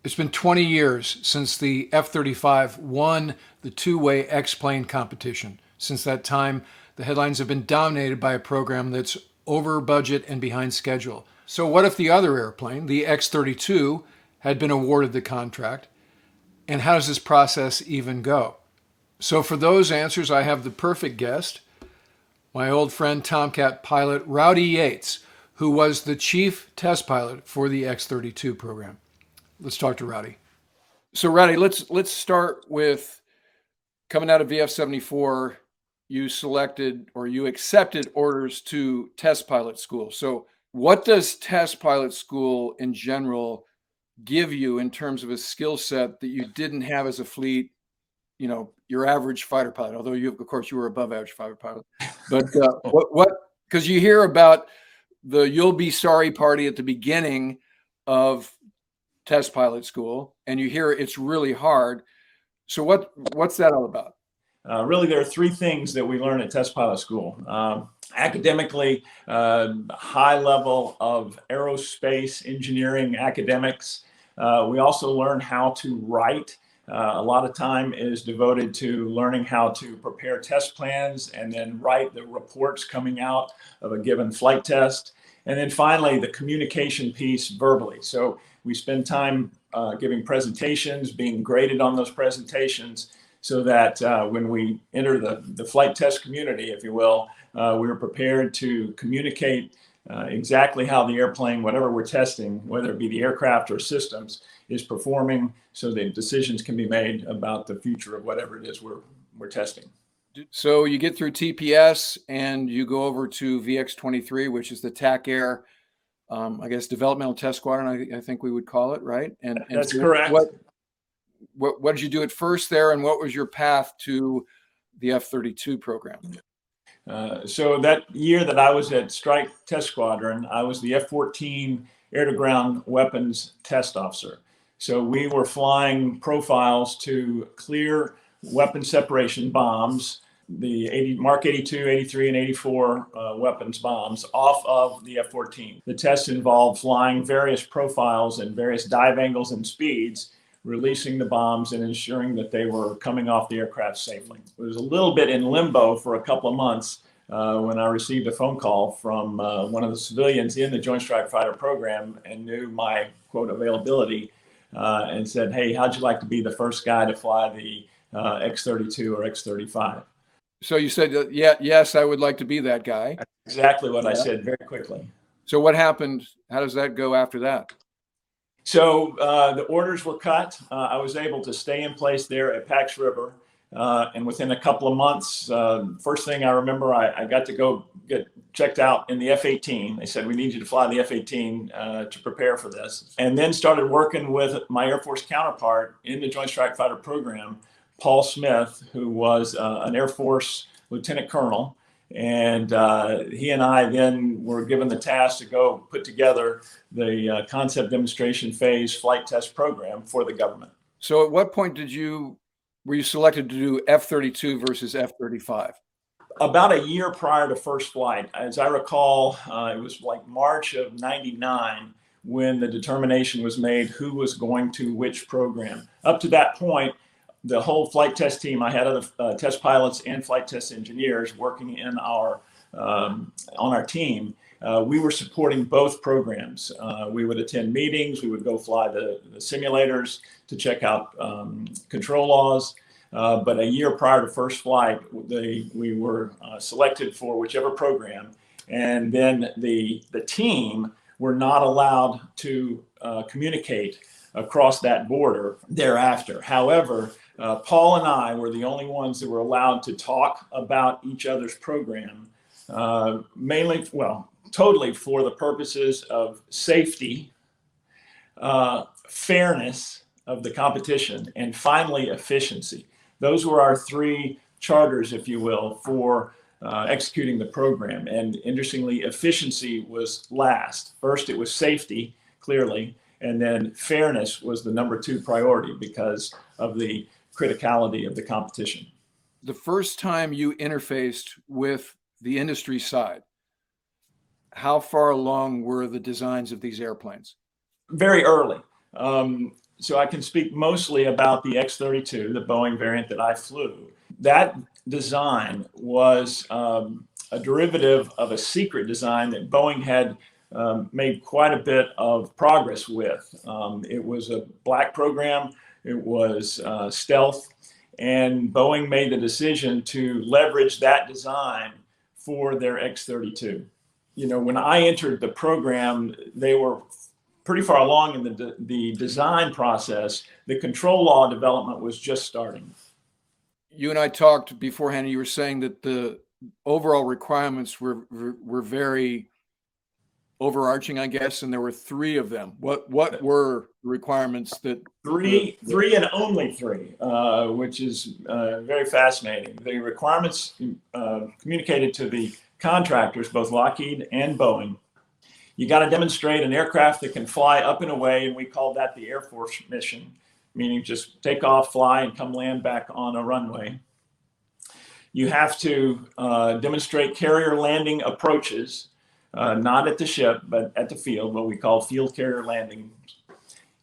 It's been 20 years since the F-35 won the two-way X-plane competition. Since that time, the headlines have been dominated by a program that's over budget and behind schedule. So what if the other airplane, the X-32, had been awarded the contract? And how does this process even go? So for those answers, I have the perfect guest, my old friend Tomcat pilot Rowdy Yates, who was the chief test pilot for the X-32 program. Let's talk to Rowdy. So Rowdy, let's start with coming out of VF-74. You selected or you accepted orders to test pilot school. So what does test pilot school in general give you in terms of a skill set that you didn't have as a fleet, your average fighter pilot, although you, of course, you were above average fighter pilot. But because you hear about the you'll be sorry party at the beginning of test pilot school, and you hear it's really hard. So what's that all about? Really, there are three things that we learn at test pilot school. Academically, high level of aerospace engineering academics. We also learn how to write. A lot of time is devoted to learning how to prepare test plans and then write the reports coming out of a given flight test. And then finally, the communication piece verbally. So we spend time giving presentations, being graded on those presentations, so that when we enter the flight test community, if you will, we are prepared to communicate exactly how the airplane, whatever we're testing, whether it be the aircraft or systems, is performing, so that decisions can be made about the future of whatever it is we're testing. So you get through TPS and you go over to VX-23, which is the TAC Air, I guess, developmental test squadron, I think we would call it, right? And that's correct. What did you do at first there, and what was your path to the F-32 program? So that year that I was at Strike Test Squadron, I was the F-14 air-to-ground weapons test officer. So we were flying profiles to clear weapon separation bombs, the Mark 82, 83, and 84 weapons bombs off of the F-14. The tests involved flying various profiles and various dive angles and speeds, releasing the bombs and ensuring that they were coming off the aircraft safely. It was a little bit in limbo for a couple of months when I received a phone call from one of the civilians in the Joint Strike Fighter program and knew my, quote, availability and said, hey, how'd you like to be the first guy to fly the X-32 or X-35? So you said, yes, I would like to be that guy. That's exactly what I said very quickly. So what happened? How does that go after that? So the orders were cut. I was able to stay in place there at Pax River. And within a couple of months, first thing I remember, I got to go get checked out in the F-18. They said, we need you to fly the F-18 to prepare for this. And then started working with my Air Force counterpart in the Joint Strike Fighter program, Paul Smith, who was an Air Force lieutenant colonel. And he and I then were given the task to go put together the concept demonstration phase flight test program for the government. So at what point were you selected to do F-32 versus F-35? About a year prior to first flight. As I recall, it was like March of '99 when the determination was made who was going to which program. Up to that point, the whole flight test team, I had other test pilots and flight test engineers working in on our team. We were supporting both programs. We would attend meetings. We would go fly the simulators to check out control laws. But a year prior to first flight, we were selected for whichever program. And then the team were not allowed to communicate across that border thereafter. However, Paul and I were the only ones that were allowed to talk about each other's program, totally for the purposes of safety, fairness of the competition, and finally, efficiency. Those were our three charters, if you will, for executing the program. And interestingly, efficiency was last. First, it was safety, clearly, and then fairness was the number 2 priority because of the criticality of the competition. The first time you interfaced with the industry side, how far along were the designs of these airplanes? Very early. So I can speak mostly about the X-32, the Boeing variant that I flew. That design was a derivative of a secret design that Boeing had made quite a bit of progress with. It was a black program. It was stealth. And Boeing made the decision to leverage that design for their X-32. You know, when I entered the program, they were pretty far along in the design process. The control law development was just starting. You and I talked beforehand, and you were saying that the overall requirements were very overarching, I guess, and there were three of them. What were the requirements that three and only three, which is very fascinating. The requirements communicated to the contractors, both Lockheed and Boeing. You got to demonstrate an aircraft that can fly up and away, and we called that the Air Force mission, meaning just take off, fly, and come land back on a runway. You have to demonstrate carrier landing approaches, not at the ship, but at the field, what we call field carrier landing.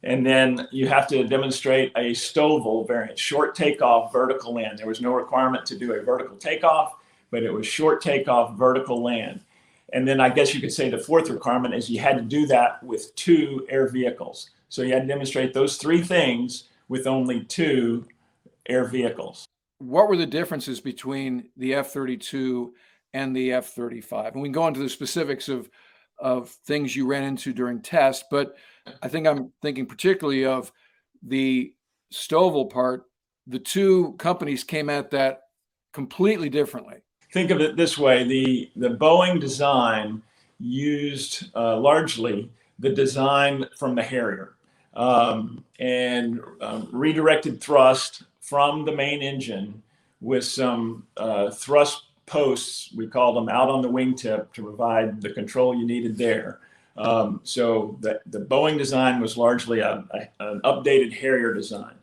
And then you have to demonstrate a STOVL variant, short takeoff, vertical land. There was no requirement to do a vertical takeoff, but it was short takeoff, vertical land. And then I guess you could say the fourth requirement is you had to do that with 2 air vehicles. So you had to demonstrate those 3 things with only 2 air vehicles. What were the differences between the F-32 and the F-35? And we can go into the specifics of things you ran into during tests, but I think I'm thinking particularly of the STOVL part. The 2 companies came at that completely differently. Think of it this way. The Boeing design used largely the design from the Harrier and redirected thrust from the main engine with some thrust posts, we called them, out on the wingtip to provide the control you needed there. So the Boeing design was largely an updated Harrier design.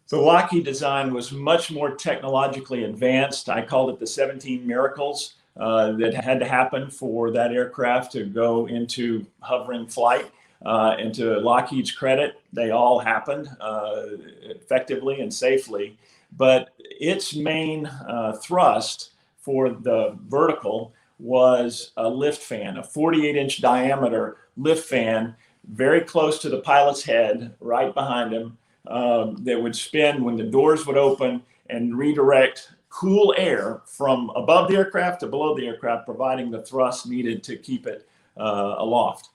The Lockheed design was much more technologically advanced. I called it the 17 miracles that had to happen for that aircraft to go into hovering flight. And to Lockheed's credit, they all happened effectively and safely. But its main thrust for the vertical was a lift fan, a 48-inch diameter lift fan, very close to the pilot's head, right behind him, that would spin when the doors would open and redirect cool air from above the aircraft to below the aircraft, providing the thrust needed to keep it aloft.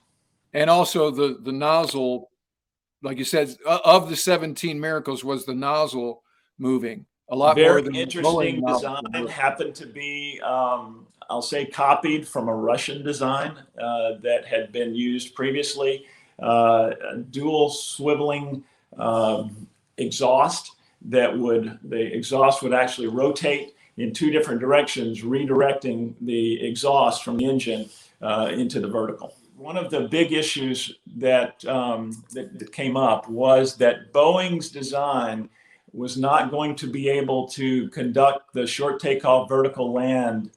And also the nozzle, like you said, of the 17 miracles, was the nozzle moving a lot Very more than interesting design. Happened to be, I'll say, copied from a Russian design that had been used previously. Dual swiveling exhaust the exhaust would actually rotate in 2 different directions, redirecting the exhaust from the engine into the vertical. One of the big issues that came up was that Boeing's design was not going to be able to conduct the short takeoff, vertical land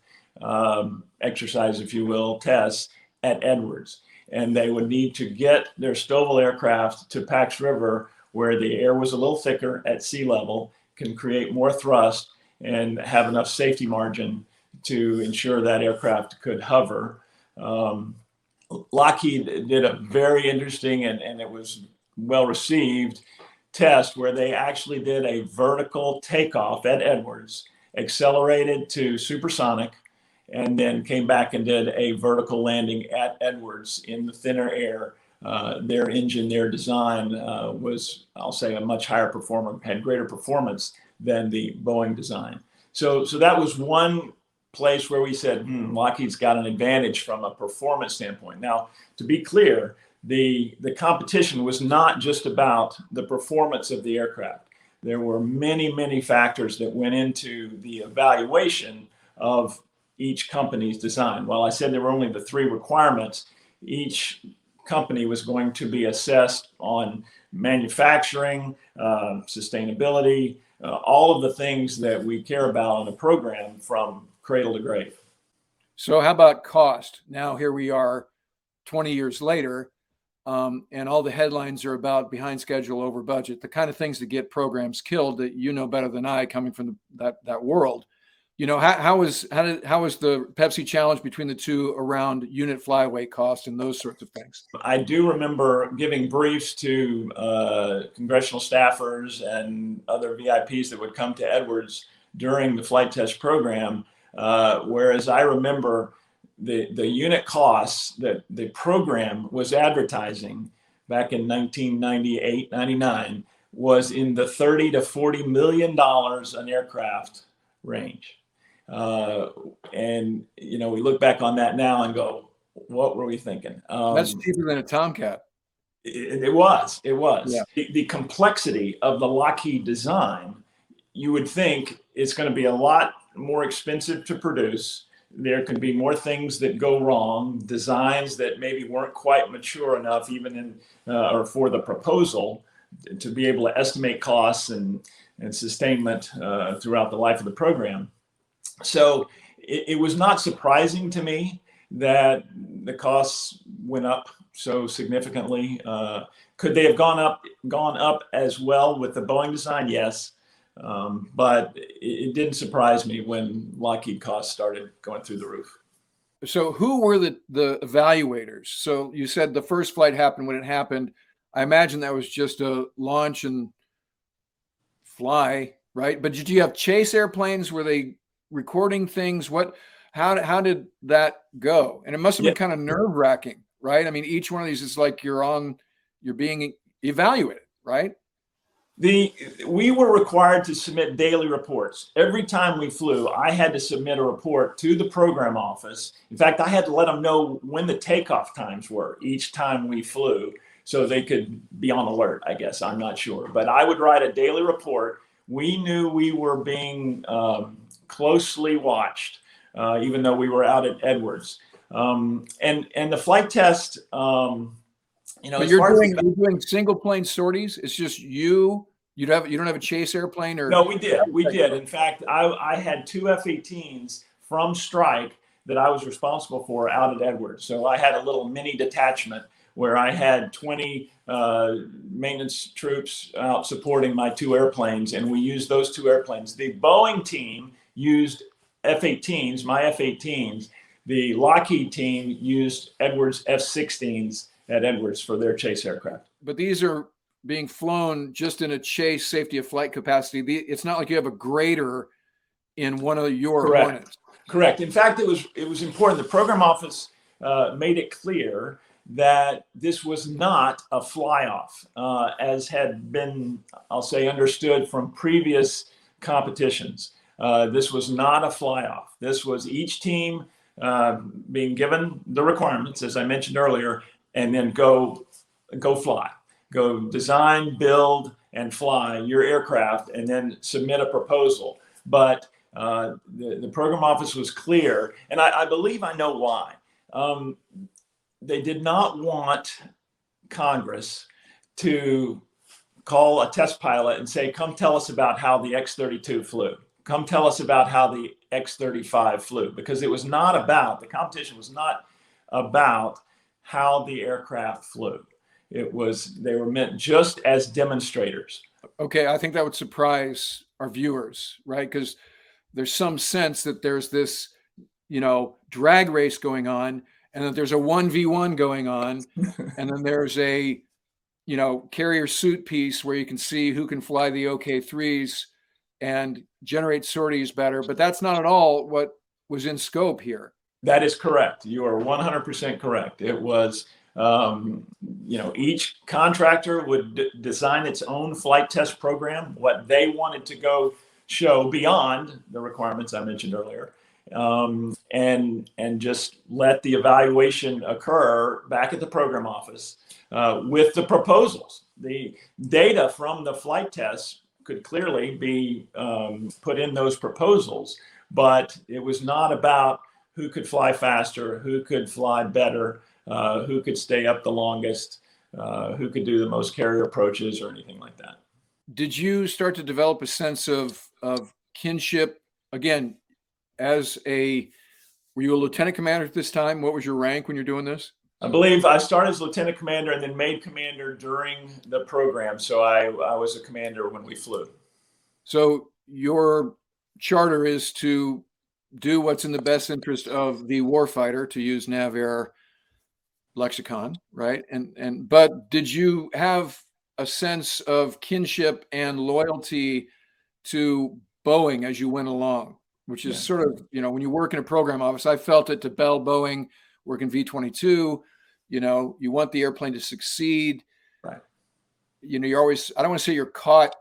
exercise, if you will, tests at Edwards. And they would need to get their STOVL aircraft to Pax River, where the air was a little thicker at sea level, can create more thrust and have enough safety margin to ensure that aircraft could hover. Lockheed did a very interesting and it was well received test where they actually did a vertical takeoff at Edwards, accelerated to supersonic, and then came back and did a vertical landing at Edwards in the thinner air. Their engine, their design was, I'll say, a much higher performer, had greater performance than the Boeing design. So that was one place where we said, Lockheed's got an advantage from a performance standpoint. Now, to be clear, the competition was not just about the performance of the aircraft. There were many, many factors that went into the evaluation of each company's design. While I said there were only the 3 requirements, each company was going to be assessed on manufacturing, sustainability, all of the things that we care about on a program from cradle to grave. So how about cost? Now here we are 20 years later. and all the headlines are about behind schedule, over budget, the kind of things that get programs killed that you know better than I, coming from that world. How was the Pepsi challenge between the two around unit flyweight cost and those sorts of things? I do remember giving briefs to congressional staffers and other VIPs that would come to Edwards during the flight test program, whereas I remember the unit costs that the program was advertising back in 1998, 99 was in the $30 to $40 million an aircraft range. And we look back on that now and go, what were we thinking? That's cheaper than a Tomcat. It was. Yeah. The complexity of the Lockheed design, you would think it's going to be a lot more expensive to produce. There could be more things that go wrong, designs that maybe weren't quite mature enough, even or for the proposal, to be able to estimate costs and sustainment throughout the life of the program. So it was not surprising to me that the costs went up so significantly. Could they have gone up as well with the Boeing design? Yes. But it didn't surprise me when Lockheed costs started going through the roof. So who were the evaluators? So you said the first flight happened when it happened. I imagine that was just a launch and fly, right? But did you have chase airplanes? Were they recording things? How did that go? And it must have been kind of nerve-wracking, right? I mean, each one of these is like you're being evaluated, right? We were required to submit daily reports. Every time we flew, I had to submit a report to the program office. In fact, I had to let them know when the takeoff times were each time we flew so they could be on alert, I guess. I'm not sure. But I would write a daily report. We knew we were being closely watched, even though we were out at Edwards. And the flight test, But you're doing single plane sorties. It's just you. You don't have a chase airplane, or no? We did. In fact, I had two F-18s from Strike that I was responsible for out at Edwards. So I had a little mini detachment where I had 20 maintenance troops out supporting my two airplanes, and we used those two airplanes. The Boeing team used F-18s, my F-18s. The Lockheed team used Edwards F-16s at Edwards for their chase aircraft. But these are being flown just in a chase safety of flight capacity. It's not like you have a grader in one of your Hornets. Correct. In fact, it was important. The program office made it clear that this was not a fly-off, as had been, I'll say, understood from previous competitions. This was not a fly-off. This was each team being given the requirements, as I mentioned earlier, and then go fly. Go design, build, and fly your aircraft, and then submit a proposal. But the program office was clear, and I believe I know why. They did not want Congress to call a test pilot and say, come tell us about how the X-32 flew. Come tell us about how the X-35 flew, because the competition was not about how the aircraft flew. They were meant just as demonstrators. Okay, I think that would surprise our viewers, right? Because there's some sense that there's this, drag race going on, and that there's a 1v1 going on, and then there's a, carrier suit piece where you can see who can fly the OK-3s and generate sorties better. But that's not at all what was in scope here. That is correct. You are 100% correct. It was, each contractor would design its own flight test program, what they wanted to go show beyond the requirements I mentioned earlier, and just let the evaluation occur back at the program office with the proposals. The data from the flight tests could clearly be put in those proposals, but it was not about who could fly faster, who could fly better, who could stay up the longest, who could do the most carrier approaches, or anything like that. Did you start to develop a sense of kinship? Again, were you a lieutenant commander at this time? What was your rank when you're doing this? I believe I started as lieutenant commander and then made commander during the program. So I was a commander when we flew. So your charter is to do what's in the best interest of the warfighter, to use NavAir lexicon, right? But did you have a sense of kinship and loyalty to Boeing as you went along, which is Yeah. sort of, when you work in a program office, I felt it to Bell Boeing, working V-22, you want the airplane to succeed. Right. You're always, I don't want to say you're caught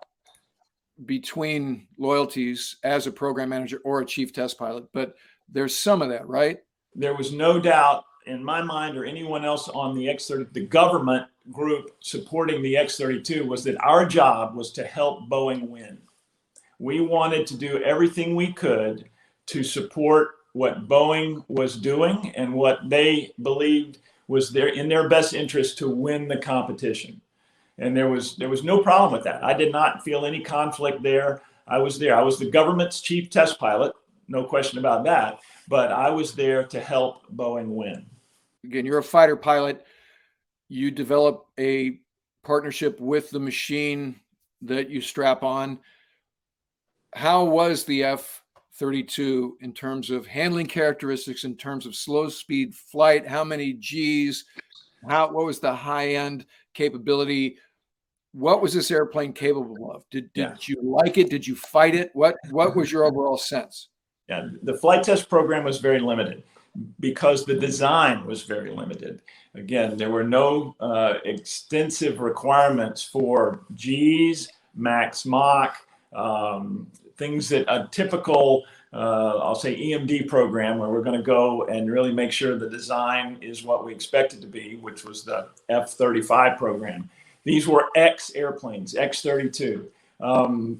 between loyalties as a program manager or a chief test pilot, but there's some of that, right? There was no doubt in my mind or anyone else on the X-30, the government group supporting the X-32, was that our job was to help Boeing win. We wanted to do everything we could to support what Boeing was doing and what they believed was in their best interest to win the competition. And there was no problem with that. I did not feel any conflict there. I was there. I was the government's chief test pilot, no question about that. But I was there to help Boeing win. Again, you're a fighter pilot. You develop a partnership with the machine that you strap on. How was the F-32 in terms of handling characteristics, in terms of slow speed flight? How many Gs? What was the high end capability? What was this airplane capable of? Did you like it? Did you fight it? What was your overall sense? Yeah, the flight test program was very limited because the design was very limited. Again, there were no extensive requirements for Gs, max Mach, things that a typical, I'll say EMD program, where we're going to go and really make sure the design is what we expect it to be, which was the F-35 program. These were X airplanes, X-32.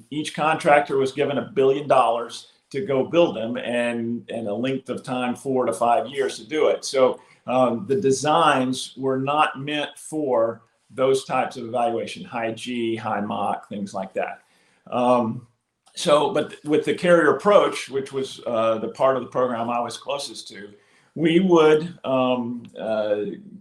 Each contractor was given $1 billion to go build them, and a length of time 4 to 5 years to do it. So the designs were not meant for those types of evaluation, high G, high Mach, things like that. But with the carrier approach, which was the part of the program I was closest to, we would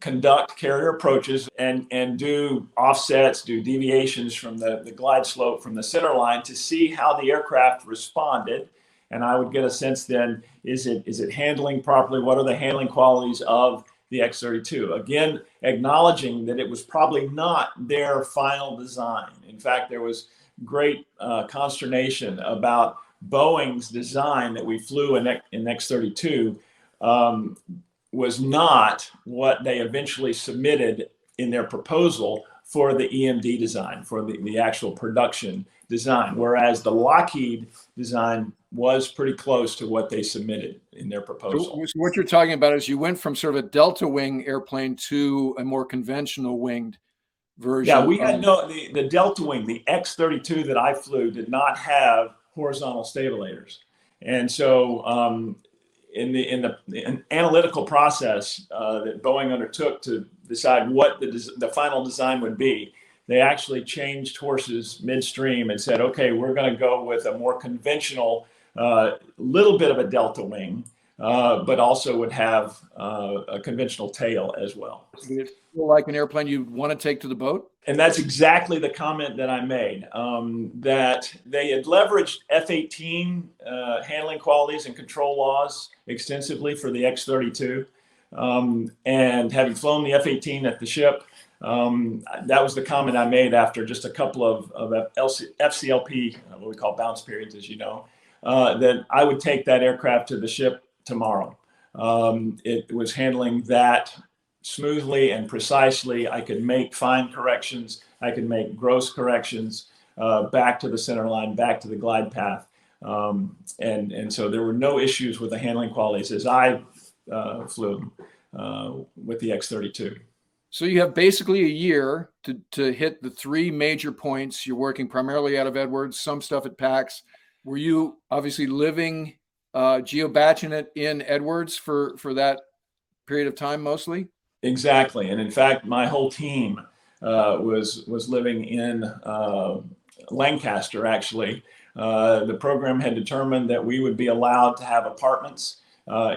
conduct carrier approaches and do offsets, do deviations from the glide slope from the center line to see how the aircraft responded. And I would get a sense then, is it handling properly? What are the handling qualities of the X-32? Again, acknowledging that it was probably not their final design. In fact, there was great consternation about Boeing's design that we flew in X-32 was not what they eventually submitted in their proposal for the EMD design, for the actual production design, whereas the Lockheed design was pretty close to what they submitted in their proposal. So what you're talking about is you went from sort of a delta wing airplane to a more conventional winged version. Yeah, we had the delta wing, the X-32 that I flew did not have horizontal stabilators. And so in the analytical process that Boeing undertook to decide what the final design would be, they actually changed horses midstream and said, okay, we're going to go with a more conventional, little bit of a delta wing, but also would have a conventional tail as well. Like an airplane you'd want to take to the boat? And that's exactly the comment that I made, that they had leveraged F-18 handling qualities and control laws extensively for the X-32. And having flown the F-18 at the ship, that was the comment I made after just a couple of FCLP, what we call bounce periods, as you know, that I would take that aircraft to the ship tomorrow. It was handling that smoothly and precisely. I could make fine corrections. I could make gross corrections back to the center line, back to the glide path. And so there were no issues with the handling qualities as I flew with the X-32. So you have basically a year to hit the three major points. You're working primarily out of Edwards, some stuff at PAX. Were you obviously living geobachinate in Edwards for that period of time mostly? Exactly. And in fact, my whole team was living in Lancaster, actually. The program had determined that we would be allowed to have apartments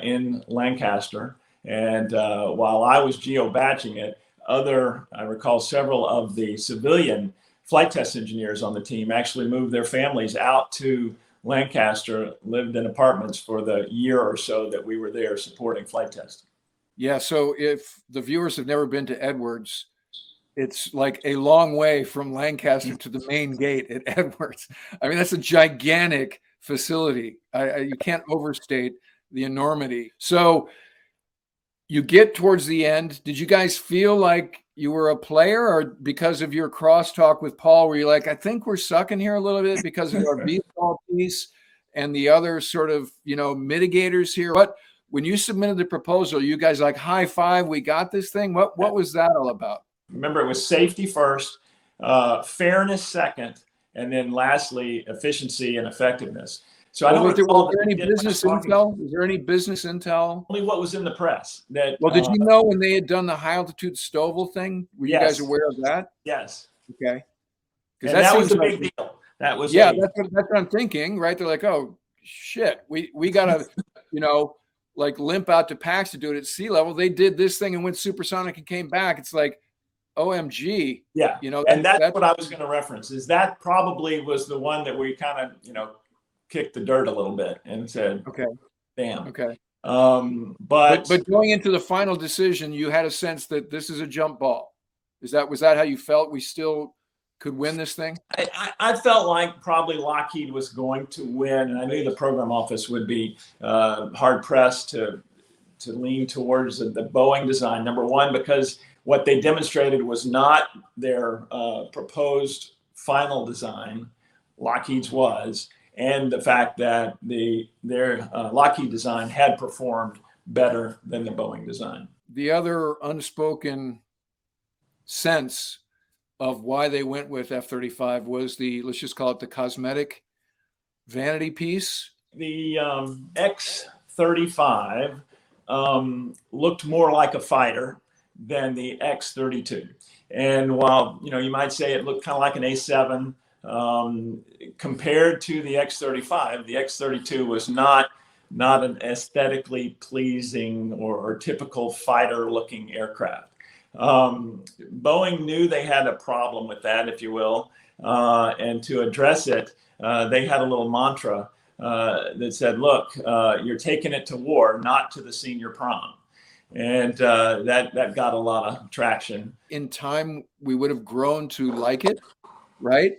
in Lancaster. And while I was geo-batching it, I recall several of the civilian flight test engineers on the team actually moved their families out to Lancaster, lived in apartments for the year or so that we were there supporting flight testing. Yeah. So if the viewers have never been to Edwards, it's like a long way from Lancaster to the main gate at Edwards. I mean, that's a gigantic facility. You can't overstate the enormity. So you get towards the end. Did you guys feel like you were a player, or because of your crosstalk with Paul, were you like, I think we're sucking here a little bit because of our VSOL piece and the other sort of, mitigators here? When you submitted the proposal, you guys like high five, we got this thing. What was that all about? Remember, it was safety first, fairness second, and then lastly, efficiency and effectiveness. So I don't recall. Was there any business intel? Was there any business intel? Only what was in the press. Well, did you know when they had done the high altitude Stovel thing? Were you guys aware of that? Yes. Okay. Because that was a big deal. That was that's what I'm thinking, right? They're like, oh shit, we gotta, like limp out to PAX to do it at sea level. They did this thing and went supersonic and came back. It's like, OMG. Yeah. And that's what I was going to reference, is that probably was the one that we kind of, kicked the dirt a little bit and said, okay, damn. Okay. But going into the final decision, you had a sense that this is a jump ball. Was that how you felt? We still could win this thing? I felt like probably Lockheed was going to win, and I knew the program office would be hard pressed to lean towards the Boeing design. Number one, because what they demonstrated was not their proposed final design. Lockheed's was, and the fact that their Lockheed design had performed better than the Boeing design. The other unspoken sense of why they went with F-35 was let's just call it the cosmetic vanity piece. The X-35 looked more like a fighter than the X-32. And while, you might say it looked kind of like an A-7, compared to the X-35, the X-32 was not an aesthetically pleasing or typical fighter-looking aircraft. Boeing knew they had a problem with that, if you will, and to address it, they had a little mantra that said, look, you're taking it to war, not to the senior prom. And that got a lot of traction. In time, we would have grown to like it, right?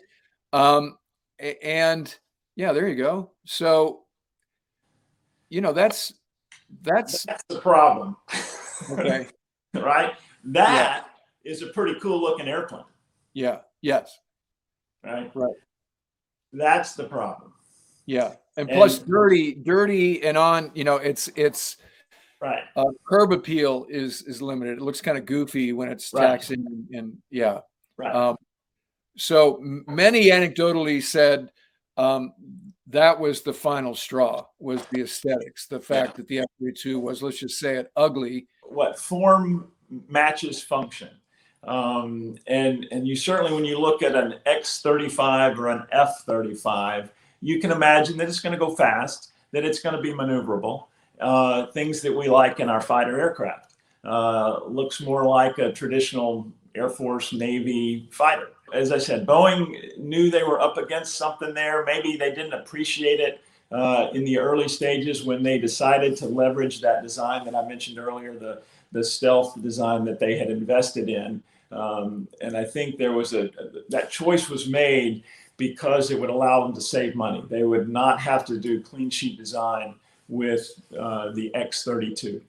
And yeah, there you go. So, that's the problem. Okay. Right? That is a pretty cool looking airplane. Yeah. Yes. Right. That's the problem. Yeah. And plus dirty and on, it's right. Curb appeal is limited. It looks kind of goofy when it's taxing and yeah. Right. So many anecdotally said that was the final straw, was the aesthetics, the fact that the F-32 was, let's just say it, ugly. What form matches function. And you certainly, when you look at an X-35 or an F-35, you can imagine that it's going to go fast, that it's going to be maneuverable, things that we like in our fighter aircraft. Looks more like a traditional Air Force, Navy fighter. As I said, Boeing knew they were up against something there. Maybe they didn't appreciate it in the early stages when they decided to leverage that design that I mentioned earlier, the stealth design that they had invested in. And I think there was that choice was made because it would allow them to save money. They would not have to do clean sheet design with the X-32.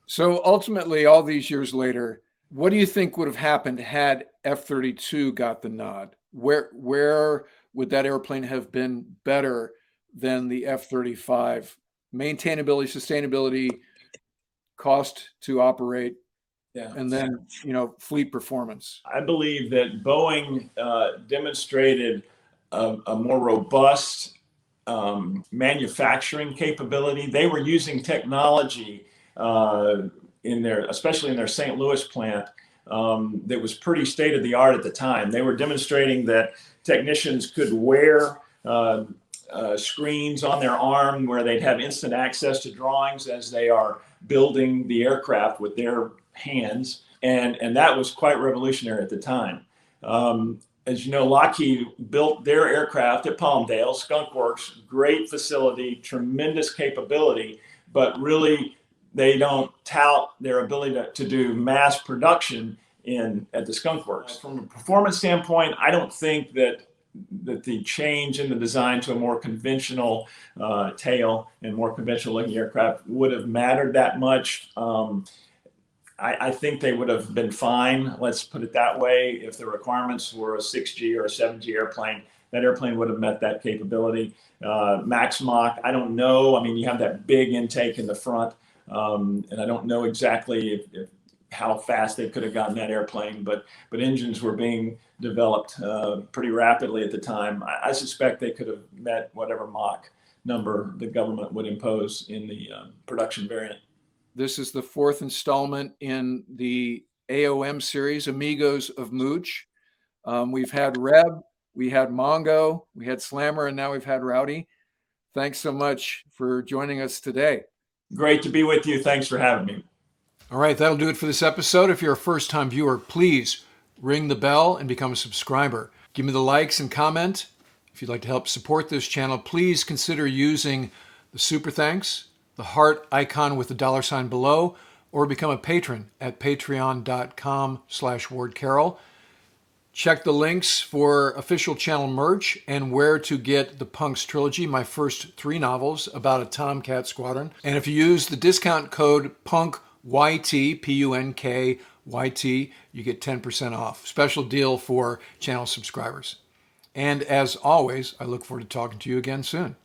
So ultimately, all these years later, what do you think would have happened had F-32 got the nod? Where would that airplane have been better than the F-35? Maintainability, sustainability, cost to operate, and then, fleet performance. I believe that Boeing demonstrated a more robust manufacturing capability. They were using technology especially in their St. Louis plant, that was pretty state of the art at the time. They were demonstrating that technicians could wear screens on their arm where they'd have instant access to drawings as they are building the aircraft with their hands. And that was quite revolutionary at the time. As you know, Lockheed built their aircraft at Palmdale, Skunk Works, great facility, tremendous capability, but really they don't tout their ability to do mass production at the Skunk Works. From a performance standpoint, I don't think that the change in the design to a more conventional tail and more conventional looking aircraft would have mattered that much. I think they would have been fine, let's put it that way. If the requirements were a 6G or a 7G airplane, that airplane would have met that capability. Max Mach, I don't know. I mean, you have that big intake in the front, and I don't know exactly how fast they could have gotten that airplane, but engines were being developed pretty rapidly at the time. I suspect they could have met whatever Mach number the government would impose in the production variant. This is the fourth installment in the AOM series, Amigos of Mooch. We've had Reb, we had Mongo, we had Slammer, and now we've had Rowdy. Thanks so much for joining us today. Great to be with you. Thanks for having me. All right, that'll do it for this episode. If you're a first-time viewer, please ring the bell and become a subscriber. Give me the likes and comment. If you'd like to help support this channel, please consider using the super thanks, the heart icon with the $ below, or become a patron at patreon.com/WardCarroll. Check the links for official channel merch and where to get the Punks trilogy, my first 3 novels about a Tomcat squadron. And if you use the discount code PUNKYT, PUNKYT, you get 10% off. Special deal for channel subscribers. And as always, I look forward to talking to you again soon.